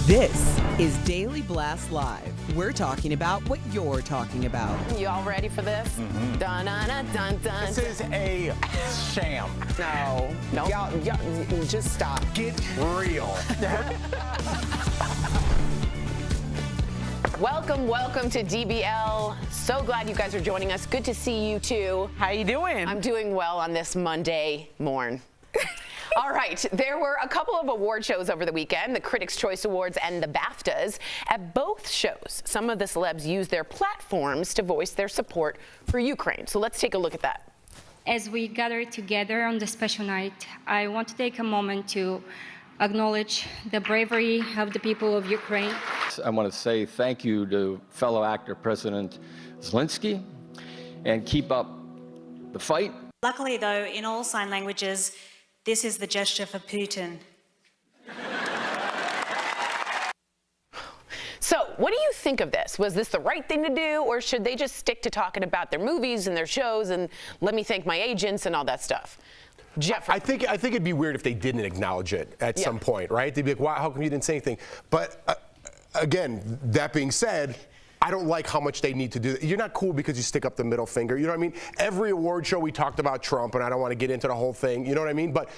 This is Daily Blast Live. We're talking about what you're talking about. You all ready for this? Mm-hmm. Dun, dun, dun, dun, dun. This is a sham. No. Y'all, just stop. Get real. Welcome to DBL. So glad you guys are joining us. Good to see you too. How you doing? I'm doing well on this Monday morn. All right, there were a couple of award shows over the weekend, the Critics' Choice Awards and the BAFTAs. At both shows, some of the celebs used their platforms to voice their support for Ukraine. So let's take a look at that. As we gather together on this special night, I want to take a moment to acknowledge the bravery of the people of Ukraine. I want to say thank you to fellow actor President Zelensky, and keep up the fight. Luckily, though, in all sign languages, this is the gesture for Putin. So, what do you think of this? Was this the right thing to do, or should they just stick to talking about their movies and their shows and let me thank my agents and all that stuff? Jeffrey. I think it'd be weird if they didn't acknowledge it at some point, right? They'd be like, "Wow, how come you didn't say anything?" But again, that being said, I don't like how much they need to do. You're not cool because you stick up the middle finger. You know what I mean? Every award show we talked about Trump, and I don't want to get into the whole thing. You know what I mean? But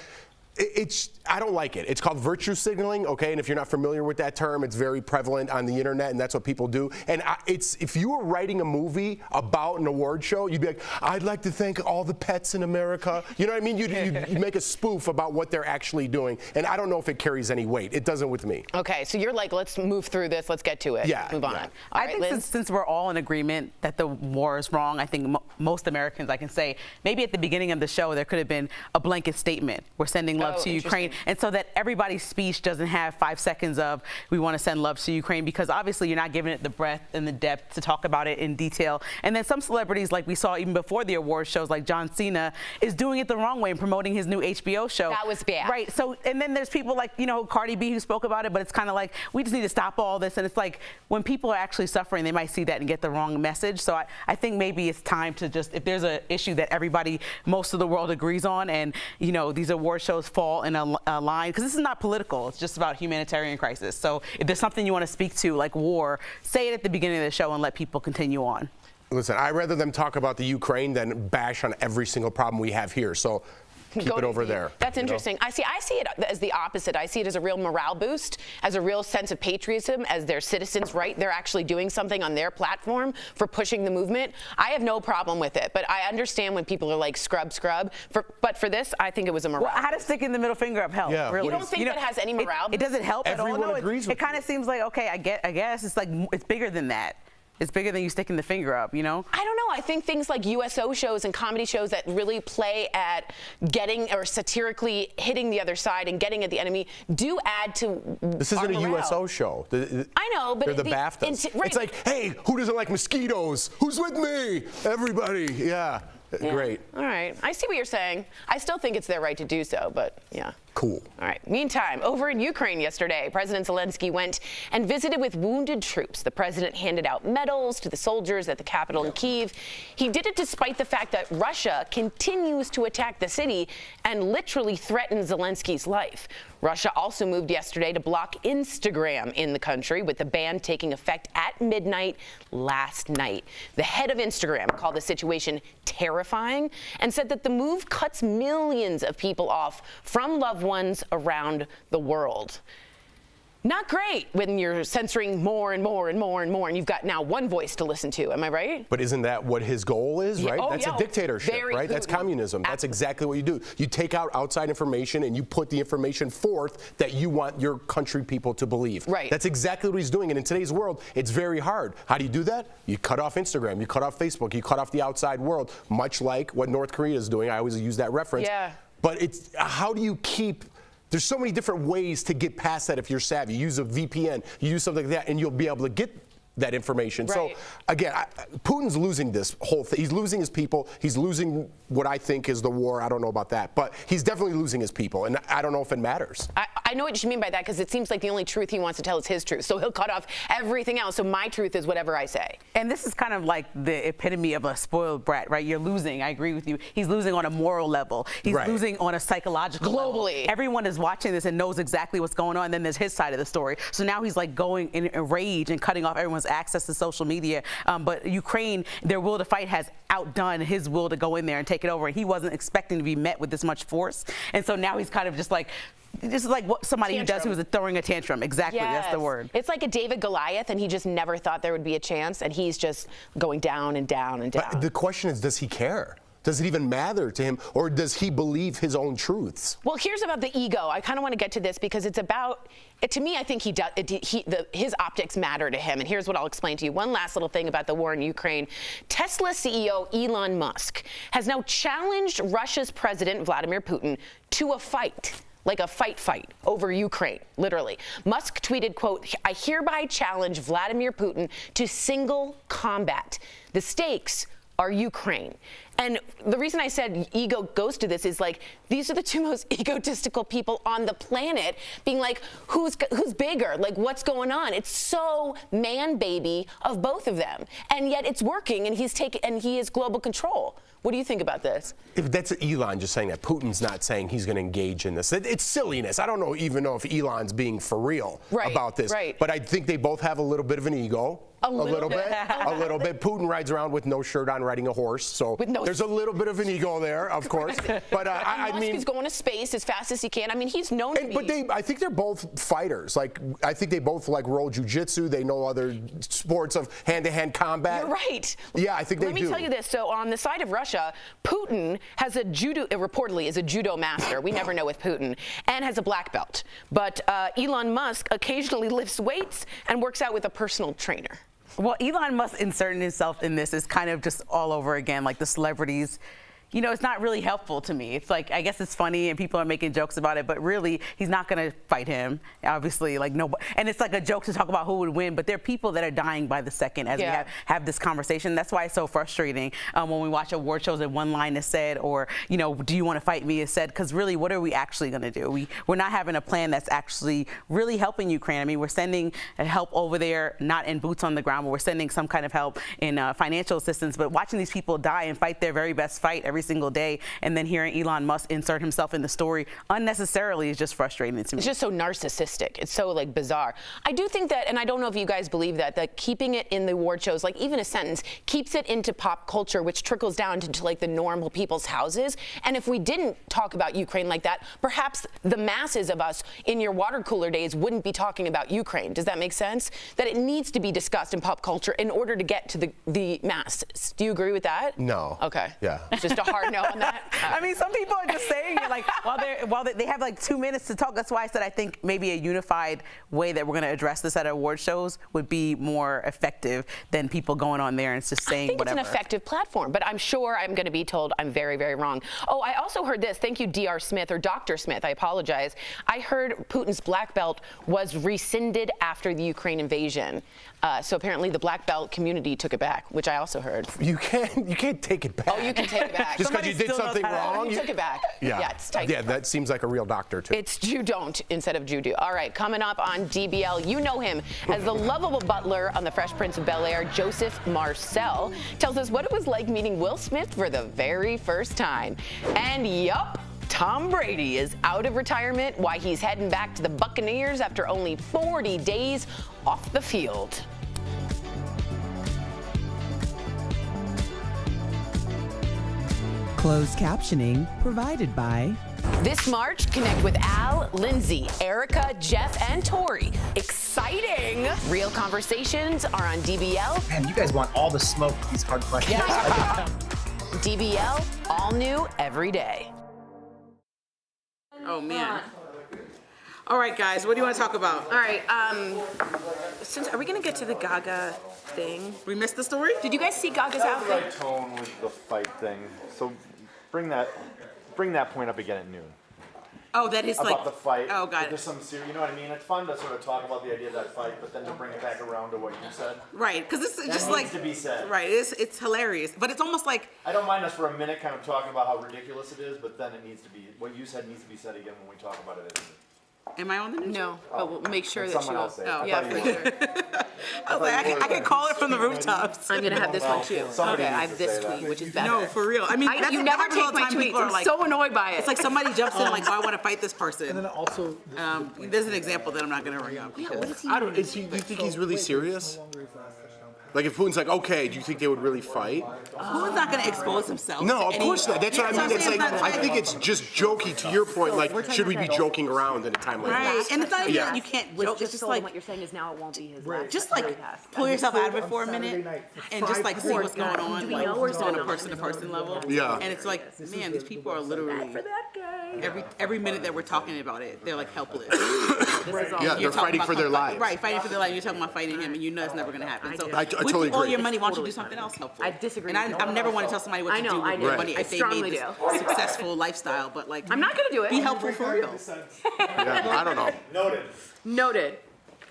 I don't like it. It's called virtue signaling, okay? And if you're not familiar with that term, it's very prevalent on the internet, and that's what people do. And if you were writing a movie about an award show, you'd be like, "I'd like to thank all the pets in America." You know what I mean? You'd make a spoof about what they're actually doing, and I don't know if it carries any weight. It doesn't with me. Okay, so you're like, let's move through this. Let's get to it. Yeah. Move on. Yeah. All I right, think Liz? since we're all in agreement that the war is wrong, I think most Americans, I can say, maybe at the beginning of the show there could have been a blanket statement. We're sending love to Ukraine. And so that everybody's speech doesn't have 5 seconds of, we want to send love to Ukraine, because obviously you're not giving it the breadth and the depth to talk about it in detail. And then some celebrities, like we saw even before the award shows, like John Cena, is doing it the wrong way and promoting his new HBO show. That was bad. Right. So, and then there's people like, Cardi B who spoke about it, but it's kind of like, we just need to stop all this. And it's like, when people are actually suffering, they might see that and get the wrong message. So I think maybe it's time to just, if there's an issue that most of the world agrees on, and, these award shows fall in a line, because this is not political, it's just about humanitarian crisis. So if there's something you want to speak to, like war, say it at the beginning of the show and let people continue on. Listen, I'd rather them talk about the Ukraine than bash on every single problem we have here. So keep it over there. That's interesting. I see it as the opposite. I see it as a real morale boost, as a real sense of patriotism, as their citizens, right? They're actually doing something on their platform for pushing the movement. I have no problem with it, but I understand when people are like scrub. But for this, I think it was a morale. Well, how does sticking the middle finger up help? Yeah. Really? You don't think that has any morale? It doesn't help at all. Everyone No, agrees with it kind of seems like, okay, I guess it's like, it's bigger than that. It's bigger than you sticking the finger up, I don't know. I think things like USO shows and comedy shows that really play at getting or satirically hitting the other side and getting at the enemy do add to This isn't a USO show. I know, but they're the BAFTAs. Right. It's like, hey, who doesn't like mosquitoes? Who's with me? Everybody. Yeah. Great. All right. I see what you're saying. I still think it's their right to do so, but yeah. Cool. All right. Meantime, over in Ukraine yesterday, President Zelensky went and visited with wounded troops. The president handed out medals to the soldiers at the capital in Kyiv. He did it despite the fact that Russia continues to attack the city and literally threatens Zelensky's life. Russia also moved yesterday to block Instagram in the country, with the ban taking effect at midnight last night. The head of Instagram called the situation terrifying and said that the move cuts millions of people off from loved ones around the world. Not great when you're censoring more and more and more and more, and you've got now one voice to listen to. Am I right? But isn't that what his goal is, right? Oh, That's yeah. a dictatorship, Very right? That's communism. That's exactly what you do. You take out outside information and you put the information forth that you want your country people to believe. Right. That's exactly what he's doing. And in today's world, it's very hard. How do you do that? You cut off Instagram. You cut off Facebook. You cut off the outside world, much like what North Korea is doing. I always use that reference. Yeah. But it's how do you keep... There's so many different ways to get past that if you're savvy. You use a VPN, you use something like that, and you'll be able to get that information. Right. So again, Putin's losing this whole thing. He's losing his people. He's losing what I think is the war. I don't know about that, but he's definitely losing his people, and I don't know if it matters. I know what you mean by that, because it seems like the only truth he wants to tell is his truth. So he'll cut off everything else. So my truth is whatever I say. And this is kind of like the epitome of a spoiled brat, right? You're losing. I agree with you. He's losing on a moral level. He's Right. losing on a psychological level. Globally. Everyone is watching this and knows exactly what's going on. And then there's his side of the story. So now he's like going in a rage and cutting off everyone's access to social media. But Ukraine, their will to fight has outdone his will to go in there and take it over. And he wasn't expecting to be met with this much force. And so now he's kind of just like, this is like what somebody who does who is throwing a tantrum. Exactly, that's the word. It's like a David Goliath, and he just never thought there would be a chance, and he's just going down and down and down. But the question is, does he care? Does it even matter to him, or does he believe his own truths? Well, here's about the ego. I kind of want to get to this because it's about, to me, I think he does. His optics matter to him, and here's what I'll explain to you. One last little thing about the war in Ukraine. Tesla CEO Elon Musk has now challenged Russia's President Vladimir Putin to a fight. Like a fight over Ukraine, literally. Musk tweeted, quote, "I hereby challenge Vladimir Putin to single combat. The stakes are Ukraine." And the reason I said ego goes to this is like, these are the two most egotistical people on the planet being like, who's bigger? Like, what's going on? It's so man baby of both of them. And yet it's working, and he is global control. What do you think about this? If that's Elon just saying that. Putin's not saying he's going to engage in this. It's silliness. I don't even know if Elon's being for real about this. Right. But I think they both have a little bit of an ego. A little bit. A little bit. Putin rides around with no shirt on, riding a horse. So there's a little bit of an ego there, of course. But I mean, he's going to space as fast as he can. I mean, he's known to be. But I think they're both fighters. Like, I think they both like roll jujitsu. They know other sports of hand-to-hand combat. You're right. Yeah, I think they do. Let me tell you this. So on the side of Russia, Putin has reportedly is a judo master. We never know with Putin, and has a black belt. But Elon Musk occasionally lifts weights and works out with a personal trainer. Well, Elon Musk inserting himself in this is kind of just all over again, like the celebrities. You know, it's not really helpful to me. It's like, I guess it's funny and people are making jokes about it, but really, he's not going to fight him, obviously. Like, nobody. And it's like a joke to talk about who would win, but there are people that are dying by the second as we have this conversation. That's why it's so frustrating when we watch award shows and one line is said, or, you know, do you want to fight me is said, because really, what are we actually going to do? We're not having a plan that's actually really helping Ukraine. I mean, we're sending help over there, not in boots on the ground, but we're sending some kind of help in financial assistance, but watching these people die and fight their very best fight every single day, and then hearing Elon Musk insert himself in the story unnecessarily is just frustrating to me. It's just so narcissistic. It's so like bizarre. I do think that, and I don't know if you guys believe that keeping it in the award shows, like even a sentence, keeps it into pop culture, which trickles down to like the normal people's houses. And if we didn't talk about Ukraine like that, perhaps the masses of us in your water cooler days wouldn't be talking about Ukraine. Does that make sense? That it needs to be discussed in pop culture in order to get to the masses. Do you agree with that? No. Okay. Yeah. Just a hard no on that. I mean, some people are just saying it like while they have like 2 minutes to talk. That's why I said I think maybe a unified way that we're going to address this at award shows would be more effective than people going on there and just saying whatever. It's an effective platform, but I'm sure I'm going to be told I'm very, very wrong. Oh, I also heard this. Thank you, Dr. Smith, or Dr. Smith. I apologize. I heard Putin's black belt was rescinded after the Ukraine invasion. So apparently the black belt community took it back, which I also heard. You can't take it back. Oh, you can take it back. Just because you did something wrong? You took it back. Yeah, it's tight. Yeah, that seems like a real doctor, too. It's do don't instead of do. All right, coming up on DBL, you know him as the lovable butler on The Fresh Prince of Bel-Air. Joseph Marcel tells us what it was like meeting Will Smith for the very first time. And yup, Tom Brady is out of retirement, why he's heading back to the Buccaneers after only 40 days off the field. Closed captioning provided by... This March, connect with Al, Lindsay, Erica, Jeff, and Tori. Exciting! Real conversations are on DBL. Man, you guys want all the smoke with these hard questions. Yeah. DBL, all new every day. Oh, man. All right, guys, what do you want to talk about? All right, are we going to get to the Gaga thing? We missed the story? Did you guys see Gaga's outfit? Right tone with the fight thing. So bring that point up again at noon. Oh, that is about the fight. Oh, got There's some you know what I mean? It's fun to sort of talk about the idea of that fight, but then to bring it back around to what you said. Right, because it's That just needs like to be said. Right, it's hilarious, but it's almost like I don't mind us for a minute kind of talking about how ridiculous it is, but then it needs to be, what you said needs to be said again when we talk about it. Am I on the news? No, but we'll make sure Let that someone you. else say it. Oh, I Yeah, thought for you were. sure. I was like, I can call it from the rooftops. I'm gonna have this one too. Somebody Okay, I needs have to this say that. tweet, which is better. No, for real. I mean, that's, You that never happens all take the my time. tweets. People are I'm like, so annoyed by it. it's like somebody jumps in like, oh, I want to fight this person. And then also, There's an example that I'm not going to bring up. Because I don't. Do you think he's really serious? Like if Putin's like, okay, do you think they would really fight? Putin's not going to expose himself. No, to of any- course not. That's what I mean. It's like That's I think it's just jokey. To your point, like should we be joking around at a time like Right, this? and it's not even Yeah. that you can't joke. It's just like what you're saying is now it won't be his last. just like pull yourself out of it for a minute and just like see what's going on, Do we like know or just on a don't? person-to-person level. Yeah. And it's like, man, these people are literally every minute that we're talking about it, they're like helpless. Yeah, they're You're talking fighting about for their lives. Right, fighting for their life. You're talking about fighting him, and you know it's never going to happen. So I with totally all agree. your money, why don't you do something else helpful? I disagree. And I never want to tell somebody what I to know, do I with know. their money I if they strongly made this do. successful lifestyle. But like, I'm not gonna do it. be helpful for real. Yeah, I don't know. Noted.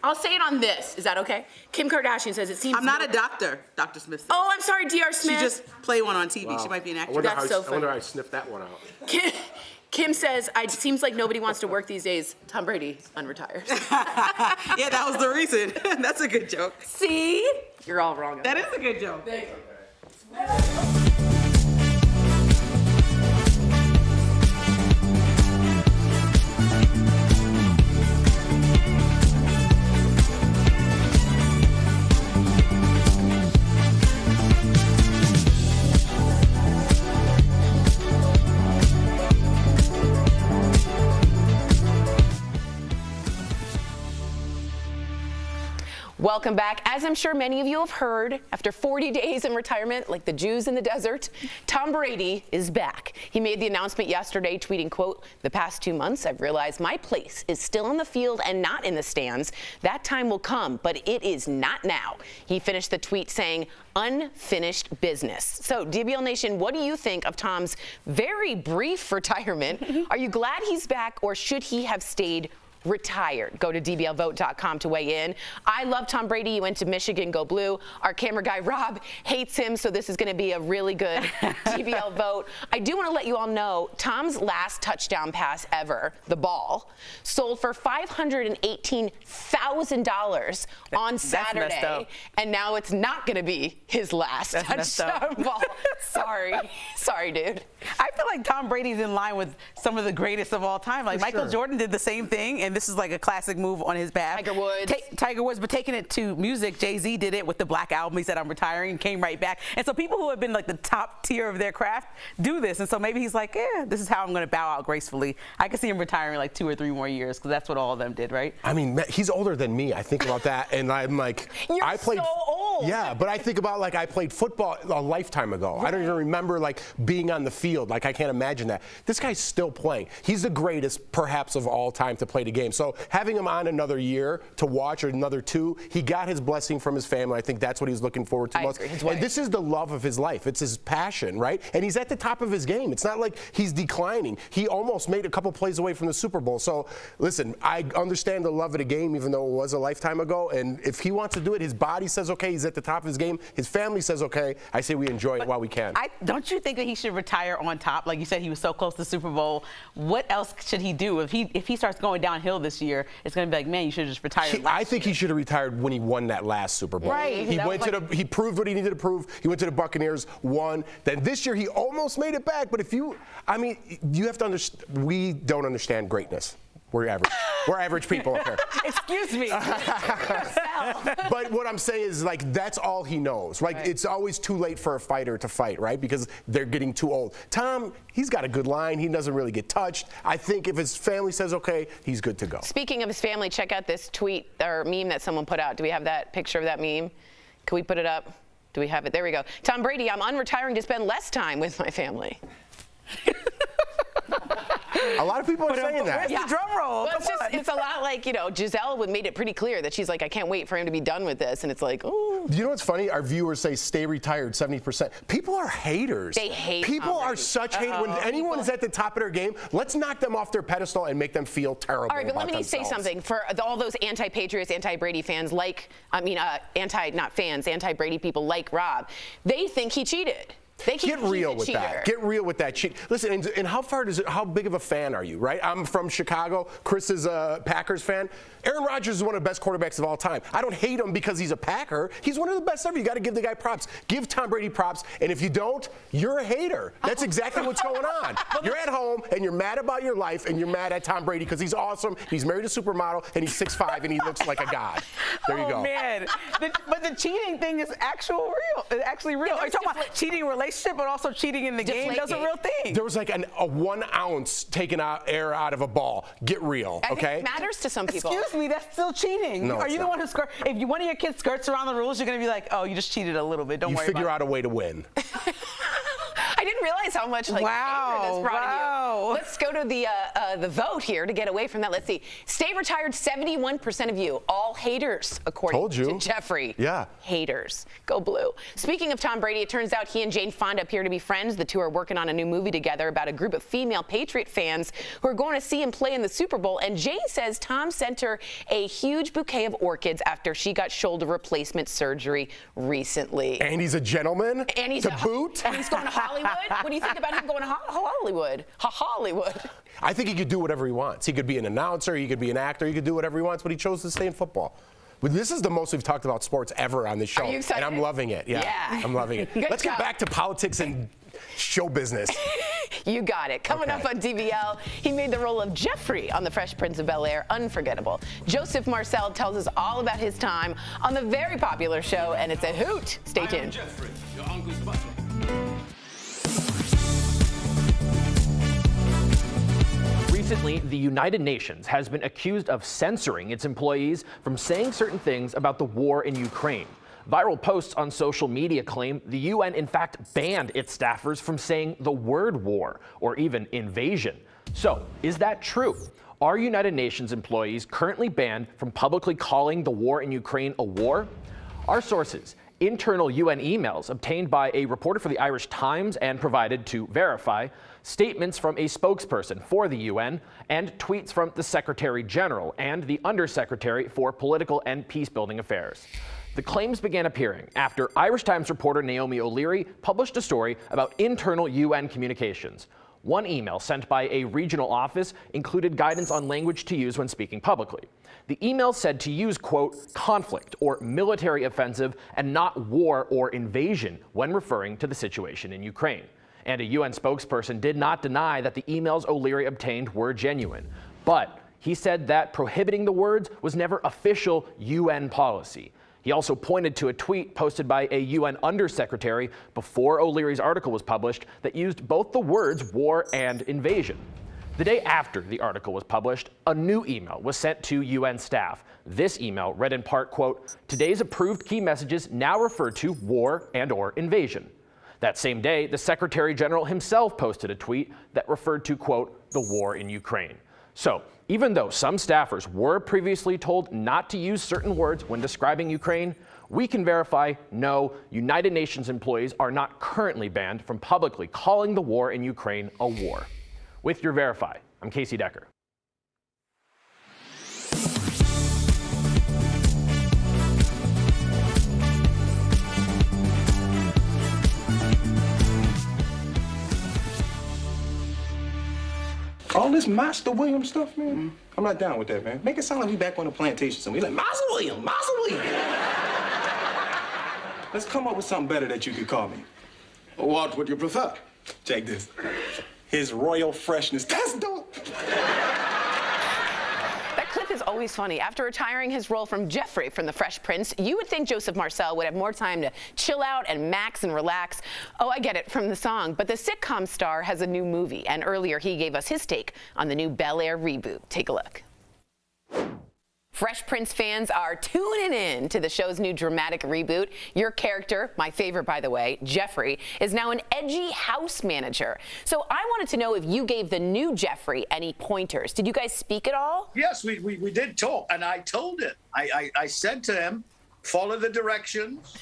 I'll say it on this. Is that okay? Kim Kardashian says it seems. I'm not a doctor, Dr. Smith said. Oh, I'm sorry, Dr. She Smith. just played one on TV. Wow. She might be an I actress. wonder, That's how, so I wonder funny. how I sniffed that one out. Kim says, it seems like nobody wants to work these days. Tom Brady unretires. Yeah, that was the reason. That's a good joke. See? You're all wrong. That is a good joke. Welcome back. As I'm sure many of you have heard, after 40 days in retirement, like the Jews in the desert, Tom Brady is back. He made the announcement yesterday, tweeting, quote, "The past 2 months, I've realized my place is still on the field and not in the stands. That time will come, but it is not now." He finished the tweet saying, "Unfinished business." So, DBL Nation, what do you think of Tom's very brief retirement? Are you glad he's back, or should he have stayed retired? Go to dblvote.com to weigh in. I love Tom Brady. He went to Michigan, go blue. Our camera guy, Rob, hates him, so this is going to be a really good DBL vote. I do want to let you all know, Tom's last touchdown pass ever, the ball, sold for $518,000 on Saturday. messed up. And now it's not going to be his last messed up. touchdown ball. Sorry, dude. I feel like Tom Brady's in line with some of the greatest of all time. Like Michael Jordan did the same thing, and this is like a classic move on his behalf. Tiger Woods, but taking it to music, Jay-Z did it with the Black Album. He said, "I'm retiring," and came right back. And so people who have been like the top tier of their craft do this. And so maybe he's like, yeah, this is how I'm going to bow out gracefully. I can see him retiring like 2 or 3 more years, because that's what all of them did, right? I mean, he's older than me. I think about that, and I'm like, I played. So old. Yeah, but I think about like I played football a lifetime ago. I don't even remember like being on the field. Like I can't imagine that. This guy's still playing. He's the greatest, perhaps, of all time to play the game. So having him on another year to watch, or another 2, he got his blessing from his family. I think that's what he's looking forward to most. And this is the love of his life. It's his passion, right? And he's at the top of his game. It's not like he's declining. He almost made a couple plays away from the Super Bowl. So listen, I understand the love of the game, even though it was a lifetime ago. And if he wants to do it, his body says okay. He's at the top of his game. His family says okay. I say we enjoy it while we can. Don't you think that he should retire on top? Like you said, he was so close to the Super Bowl. What else should he do? If he starts going downhill this year, it's going to be like, man, you should have just retired. I think he should have retired when he won that last Super Bowl. Right. He proved what he needed to prove. He went to the Buccaneers, won. Then this year he almost made it back. But you have to understand, we don't understand greatness. We're average. We're average people up here. Excuse me. But what I'm saying is, like, that's all he knows. Like, it's always too late for a fighter to fight, right? Because they're getting too old. Tom, he's got a good line. He doesn't really get touched. I think if his family says okay, he's good to go. Speaking of his family, check out this tweet or meme that someone put out. Do we have that picture of that meme? Can we put it up? Do we have it? There we go. Tom Brady, I'm unretiring to spend less time with my family. A lot of people are saying that. Where's the drum roll? Well, it's a lot like, Giselle made it pretty clear that she's like, I can't wait for him to be done with this. And it's like, oh. You know what's funny? Our viewers say stay retired 70%. People are haters. They hate People Tom are Brady. such haters. When anyone is at the top of their game, let's knock them off their pedestal and make them feel terrible. All right, but let me say something. For all those anti-Patriots, anti-Brady fans anti-Brady people like Rob, they think he cheated. Get real with that. Get real with that cheat. Listen, and how big of a fan are you, right? I'm from Chicago. Chris is a Packers fan. Aaron Rodgers is one of the best quarterbacks of all time. I don't hate him because he's a Packer. He's one of the best ever. You got to give the guy props. Give Tom Brady props. And if you don't, you're a hater. That's exactly what's going on. You're at home and you're mad about your life and you're mad at Tom Brady because he's awesome. He's married a supermodel and he's 6'5" and he looks like a god. There you go. Oh, man. But the cheating thing is actually real. Are you talking about cheating in a relationship, but also cheating in the game? That's a real thing. There was like a 1 ounce taken air out of a ball. Get real, okay? I think it matters to some people. Excuse me, that's still cheating. No, Are you the one who skirts? If one of your kids skirts around the rules, you're going to be like, oh, you just cheated a little bit. Don't worry about it. You figure out a way to win. I didn't realize how much anger this brought in you. Let's go to the vote here to get away from that. Let's see. Stay retired, 71% of you. All haters, according to Jeffrey. Yeah. Haters. Go blue. Speaking of Tom Brady, it turns out he and Jane Fonda appear to be friends. The two are working on a new movie together about a group of female Patriot fans who are going to see him play in the Super Bowl. And Jane says Tom sent her a huge bouquet of orchids after she got shoulder replacement surgery recently. And he's a gentleman to boot. And he's going to Hollywood. What do you think about him going to Hollywood? Hollywood. I think he could do whatever he wants. He could be an announcer, he could be an actor, he could do whatever he wants, but he chose to stay in football. But this is the most we've talked about sports ever on this show. Are you excited? And I'm loving it. Yeah. I'm loving it. Let's get back to politics and show business. You got it. Coming up on DBL, he made the role of Jeffrey on The Fresh Prince of Bel-Air unforgettable. Joseph Marcel tells us all about his time on the very popular show, and it's a hoot. Stay tuned. Jeffrey, your uncle's butler. Recently, the United Nations has been accused of censoring its employees from saying certain things about the war in Ukraine. Viral posts on social media claim the UN in fact banned its staffers from saying the word war or even invasion. So, is that true? Are United Nations employees currently banned from publicly calling the war in Ukraine a war? Our sources, internal UN emails obtained by a reporter for the Irish Times and provided to verify, statements from a spokesperson for the UN, and tweets from the Secretary General and the Undersecretary for Political and Peacebuilding Affairs. The claims began appearing after Irish Times reporter Naomi O'Leary published a story about internal UN communications. One email sent by a regional office included guidance on language to use when speaking publicly. The email said to use, quote, conflict or military offensive and not war or invasion when referring to the situation in Ukraine. And a UN spokesperson did not deny that the emails O'Leary obtained were genuine. But he said that prohibiting the words was never official UN policy. He also pointed to a tweet posted by a UN undersecretary before O'Leary's article was published that used both the words war and invasion. The day after the article was published, a new email was sent to UN staff. This email read in part, quote, today's approved key messages now refer to war and/or invasion. That same day, the Secretary General himself posted a tweet that referred to, quote, the war in Ukraine. So, even though some staffers were previously told not to use certain words when describing Ukraine, we can verify, no, United Nations employees are not currently banned from publicly calling the war in Ukraine a war. With your Verify, I'm Casey Decker. All this Master Williams stuff, man, I'm not down with that, man. Make it sound like we back on the plantation somewhere. Like, Master Williams, Master Williams. Let's come up with something better that you could call me. What would you prefer? Check this. His Royal Freshness. That's dope. That clip is always funny. After retiring his role from Jeffrey from The Fresh Prince, you would think Joseph Marcel would have more time to chill out and max and relax. Oh, I get it from the song. But the sitcom star has a new movie, and earlier he gave us his take on the new Bel-Air reboot. Take a look. Fresh Prince fans are tuning in to the show's new dramatic reboot. Your character, my favorite by the way, Jeffrey, is now an edgy house manager. So I wanted to know if you gave the new Jeffrey any pointers. Did you guys speak at all? Yes, we did talk, and I told him. I said to him, follow the directions,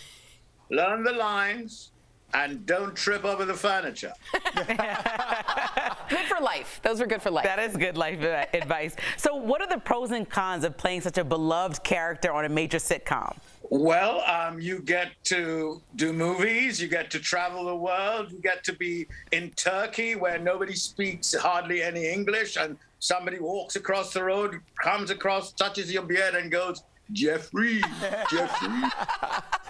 learn the lines, and don't trip over the furniture. Good for life. Those were good for life. That is good life advice. So what are the pros and cons of playing such a beloved character on a major sitcom? Well, you get to do movies, you get to travel the world, you get to be in Turkey where nobody speaks hardly any English, and somebody walks across the road, comes across, touches your beard and goes, Jeffrey, Jeffrey.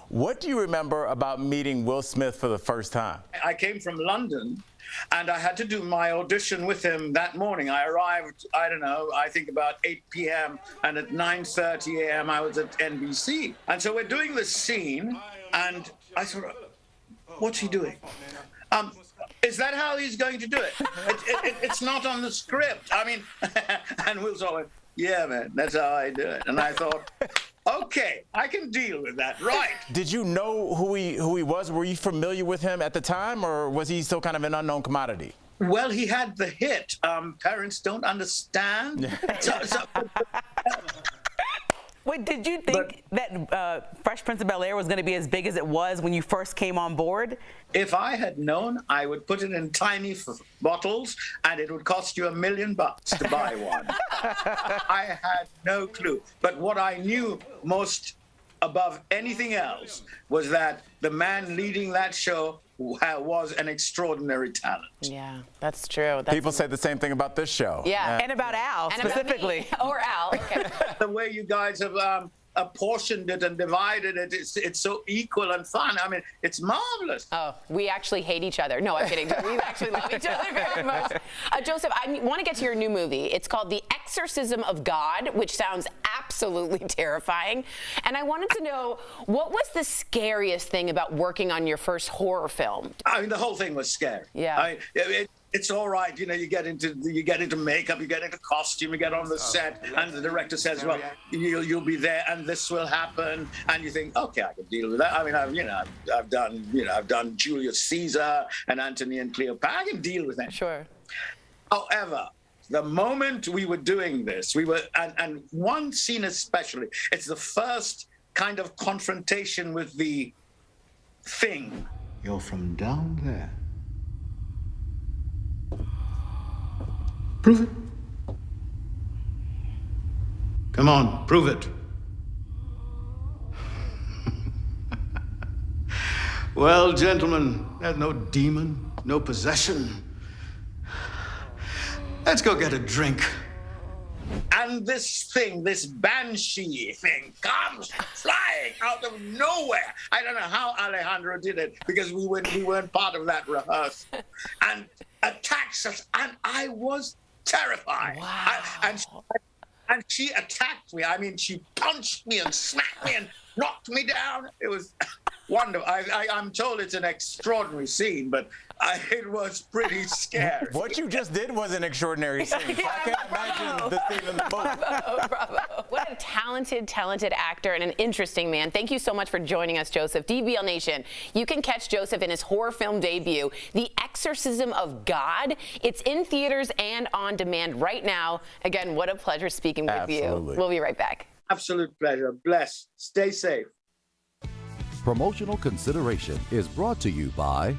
What do you remember about meeting Will Smith for the first time? I came from London, and I had to do my audition with him that morning. I arrived, I don't know, I think about 8 p.m., and at 9:30 a.m. I was at NBC. And so we're doing this scene, and I thought, what's he doing? Is that how he's going to do it? It's not on the script. I mean, and Will's all like, yeah, man, that's how I do it. And I thought, okay, I can deal with that, right? Did you know who he was? Were you familiar with him at the time, or was he still kind of an unknown commodity? Well, he had the hit, Parents Don't Understand. Wait, did you think that Fresh Prince of Bel-Air was going to be as big as it was when you first came on board? If I had known, I would put it in tiny bottles, and it would cost you $1 million to buy one. I had no clue. But what I knew most above anything else was that the man leading that show was an extraordinary talent. Yeah, that's true. People say the same thing about this show. Yeah. And about Al, and specifically. About me. Or Al. Okay. The way you guys have apportioned it and divided it, it's so equal and fun. I mean, it's marvelous. Oh, we actually hate each other. No, I'm kidding. We actually love each other very much. Joseph, I want to get to your new movie. It's called The Exorcism of God, which sounds absolutely terrifying. And I wanted to know, what was the scariest thing about working on your first horror film? I mean, the whole thing was scary. Yeah. It's all right, you know. You get into makeup, you get into costume, you get on the set, and the director says, "Well, you'll be there, and this will happen," and you think, "Okay, I can deal with that." I mean, I've done Julius Caesar and Antony and Cleopatra. I can deal with that. Sure. However, the moment we were doing this, and one scene especially, it's the first kind of confrontation with the thing. You're from down there. Prove it. Come on, prove it. Well, gentlemen, there's no demon, no possession. Let's go get a drink. And this thing, this banshee thing, comes flying out of nowhere. I don't know how Alejandro did it, because we weren't part of that rehearsal. And attacks us, and I was terrified. Wow. And she attacked me. I mean, she punched me and smacked me and knocked me down. It was wonderful. I'm told it's an extraordinary scene, but it was pretty scary. What you just did was an extraordinary scene. Yeah, I can't imagine the thing in the book. Bravo. What a talented actor and an interesting man. Thank you so much for joining us, Joseph. DBL Nation, you can catch Joseph in his horror film debut, The Exorcism of God. It's in theaters and on demand right now. Again, what a pleasure speaking with you. We'll be right back. Absolute pleasure. Bless. Stay safe. Promotional consideration is brought to you by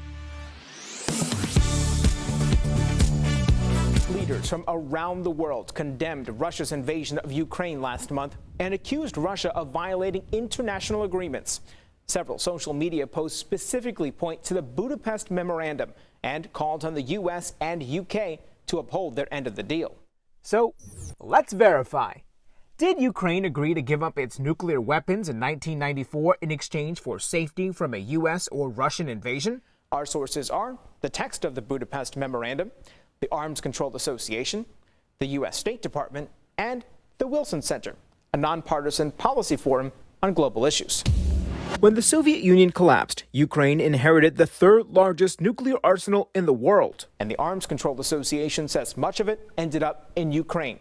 Leaders from around the world condemned Russia's invasion of Ukraine last month and accused Russia of violating international agreements. Several social media posts specifically point to the Budapest Memorandum and called on the U.S. and U.K. to uphold their end of the deal. So, let's verify. Did Ukraine agree to give up its nuclear weapons in 1994 in exchange for safety from a U.S. or Russian invasion? Our sources are the text of the Budapest Memorandum, the Arms Control Association, the U.S. State Department, and the Wilson Center, a nonpartisan policy forum on global issues. When the Soviet Union collapsed, Ukraine inherited the third largest nuclear arsenal in the world. And the Arms Control Association says much of it ended up in Ukraine.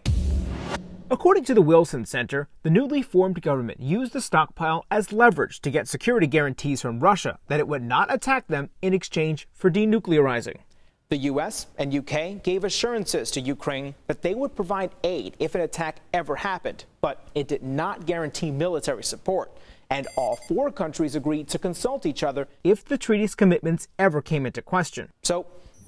According to the Wilson Center, the newly formed government used the stockpile as leverage to get security guarantees from Russia that it would not attack them in exchange for denuclearizing. The U.S. and UK gave assurances to Ukraine that they would provide aid if an attack ever happened, but it did not guarantee military support. And all four countries agreed to consult each other if the treaty's commitments ever came into question. So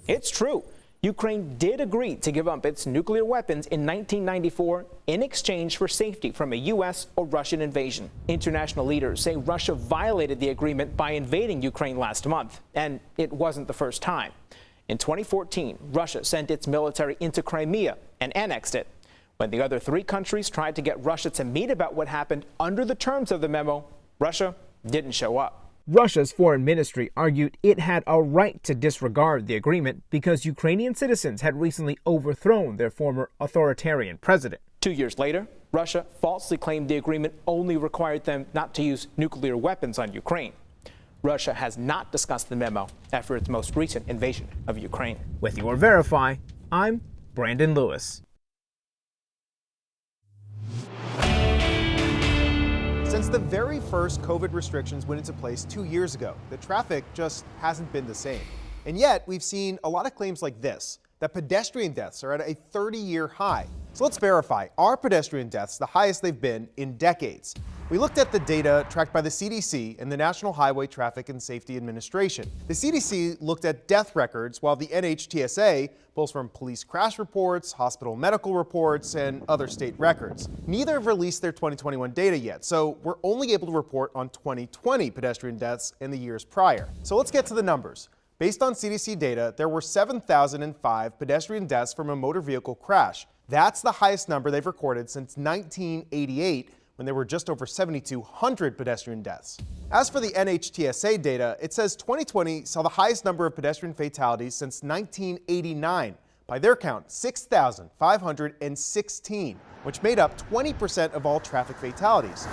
it's true. Ukraine did agree to give up its nuclear weapons in 1994 in exchange for safety from a U.S. or Russian invasion. International leaders say Russia violated the agreement by invading Ukraine last month, and it wasn't the first time. In 2014, Russia sent its military into Crimea and annexed it. When the other three countries tried to get Russia to meet about what happened under the terms of the memo, Russia didn't show up. Russia's foreign ministry argued it had a right to disregard the agreement because Ukrainian citizens had recently overthrown their former authoritarian president. 2 years later, Russia falsely claimed the agreement only required them not to use nuclear weapons on Ukraine. Russia has not discussed the memo after its most recent invasion of Ukraine. With your Verify, I'm Brandon Lewis. Since the very first COVID restrictions went into place 2 years ago, the traffic just hasn't been the same. And yet, we've seen a lot of claims like this, that pedestrian deaths are at a 30-year high. So let's verify, are pedestrian deaths the highest they've been in decades? We looked at the data tracked by the CDC and the National Highway Traffic and Safety Administration. The CDC looked at death records, while the NHTSA pulls from police crash reports, hospital medical reports, and other state records. Neither have released their 2021 data yet, so we're only able to report on 2020 pedestrian deaths in the years prior. So let's get to the numbers. Based on CDC data, there were 7,005 pedestrian deaths from a motor vehicle crash. That's the highest number they've recorded since 1988, when there were just over 7,200 pedestrian deaths. As for the NHTSA data, it says 2020 saw the highest number of pedestrian fatalities since 1989. By their count, 6,516, which made up 20% of all traffic fatalities.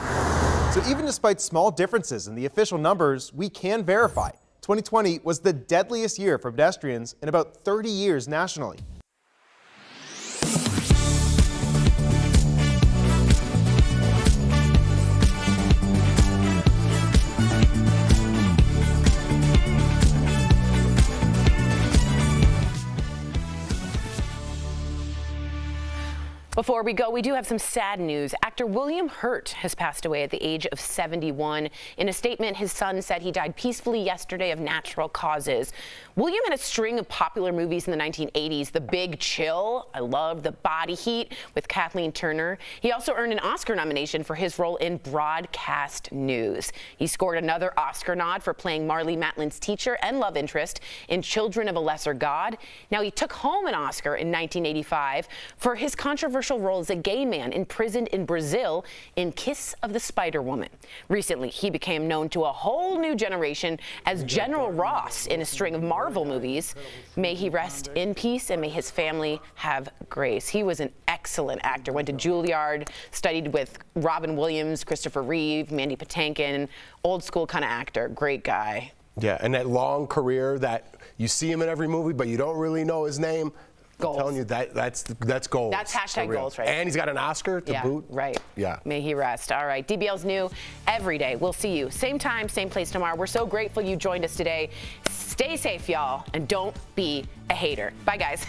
So even despite small differences in the official numbers, we can verify 2020 was the deadliest year for pedestrians in about 30 years nationally. Before we go, we do have some sad news. Actor William Hurt has passed away at the age of 71. In a statement, his son said he died peacefully yesterday of natural causes. William had a string of popular movies in the 1980s. The Big Chill, I love The Body Heat with Kathleen Turner. He also earned an Oscar nomination for his role in Broadcast News. He scored another Oscar nod for playing Marlee Matlin's teacher and love interest in Children of a Lesser God. Now, he took home an Oscar in 1985 for his controversial role as a gay man imprisoned in Brazil in Kiss of the Spider Woman. Recently, he became known to a whole new generation as General Ross in a string of Marvel movies. May he rest in peace and may his family have grace. He was an excellent actor, went to Juilliard, studied with Robin Williams, Christopher Reeve, Mandy Patinkin, old school kind of actor, great guy. Yeah, and that long career that you see him in every movie, but you don't really know his name. Goals. I'm telling you, that's goals. That's hashtag goals, right? And he's got an Oscar to boot. Right. Yeah. May he rest. All right. DBL's new every day. We'll see you same time, same place tomorrow. We're so grateful you joined us today. Stay safe, y'all, and don't be a hater. Bye, guys.